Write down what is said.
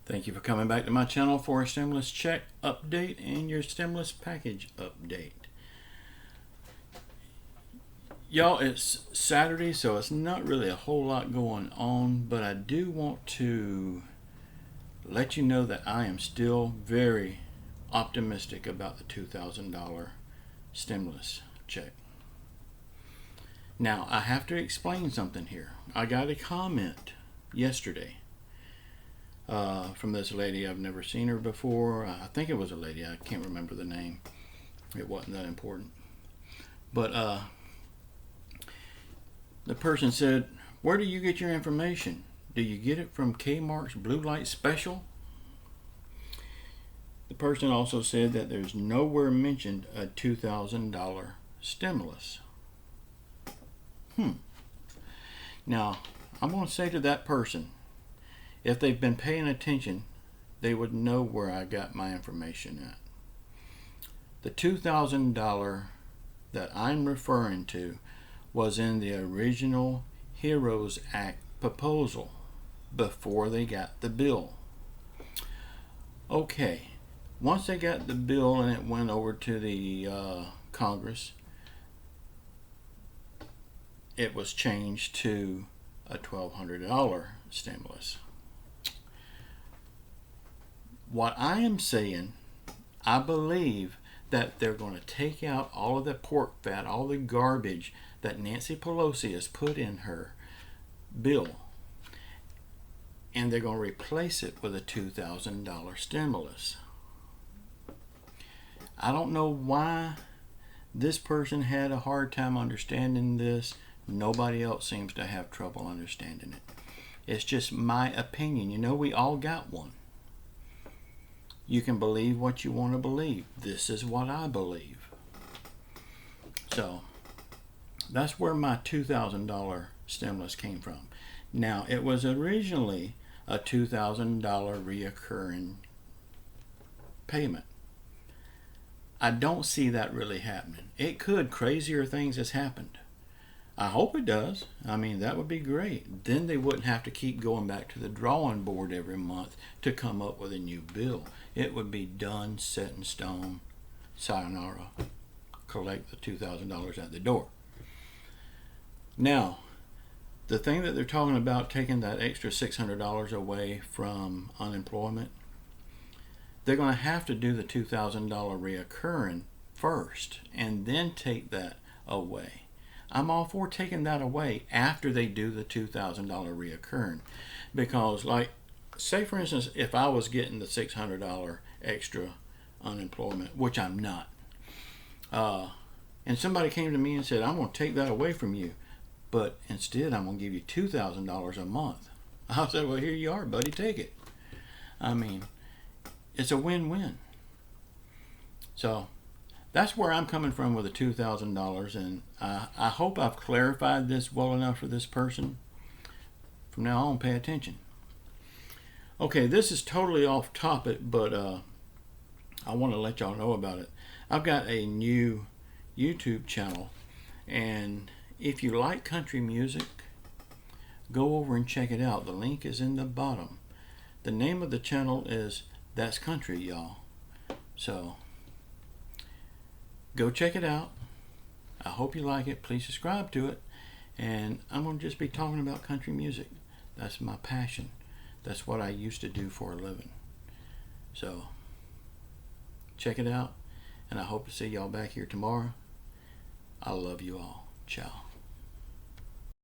Thank you for coming back to my channel for a stimulus check update and your stimulus package update. Y'all, it's Saturday, so it's not really a whole lot going on, but I do want to let you know that I am still very optimistic about the $2,000 stimulus check. Now, I have to explain something here. I got a comment yesterday from this lady. I've never seen her before. I think it was a lady. I can't remember the name. It wasn't that important. But the person said, "Where do you get your information? Do you get it from Kmart's Blue Light Special?" The person also said that there's nowhere mentioned a $2,000 stimulus. Now, I'm going to say to that person, if they've been paying attention, they would know where I got my information at. The $2,000 that I'm referring to was in the original HEROES Act proposal before they got the bill. Okay, once they got the bill and it went over to the Congress, it was changed to a $1,200 stimulus. What I am saying, I believe that they're going to take out all of the pork fat, all the garbage that Nancy Pelosi has put in her bill, and they're going to replace it with a $2,000 stimulus. I don't know why this person had a hard time understanding this. Nobody else seems to have trouble understanding it. It's just my opinion. You know, we all got one. You can believe what you want to believe. This is what I believe. So that's where my $2,000 stimulus came from. Now, it was originally a $2,000 reoccurring payment. I don't see that really happening. It could. Crazier things has happened. I hope it does. I mean, that would be great. Then they wouldn't have to keep going back to the drawing board every month to come up with a new bill. It would be done, set in stone, sayonara, collect the $2,000 at the door. Now, the thing that they're talking about, taking that extra $600 away from unemployment, they're going to have to do the $2,000 reoccurring first and then take that away. I'm all for taking that away after they do the $2,000 reoccurring, because, like, say for instance, if I was getting the $600 extra unemployment, which I'm not, and somebody came to me and said, "I'm going to take that away from you, but instead I'm going to give you $2,000 a month," I said, "Well, here you are, buddy, take it." I mean, it's a win-win. So that's where I'm coming from with the $2,000, and I hope I've clarified this well enough for this person. From now on, pay attention. Okay, this is totally off topic, but I want to let y'all know about it. I've got a new YouTube channel, and if you like country music, go over and check it out. The link is in the bottom. The name of the channel is That's Country, y'all. So go check it out. I hope you like it. Please subscribe to it. And I'm going to just be talking about country music. That's my passion. That's what I used to do for a living. So check it out. And I hope to see y'all back here tomorrow. I love you all. Ciao.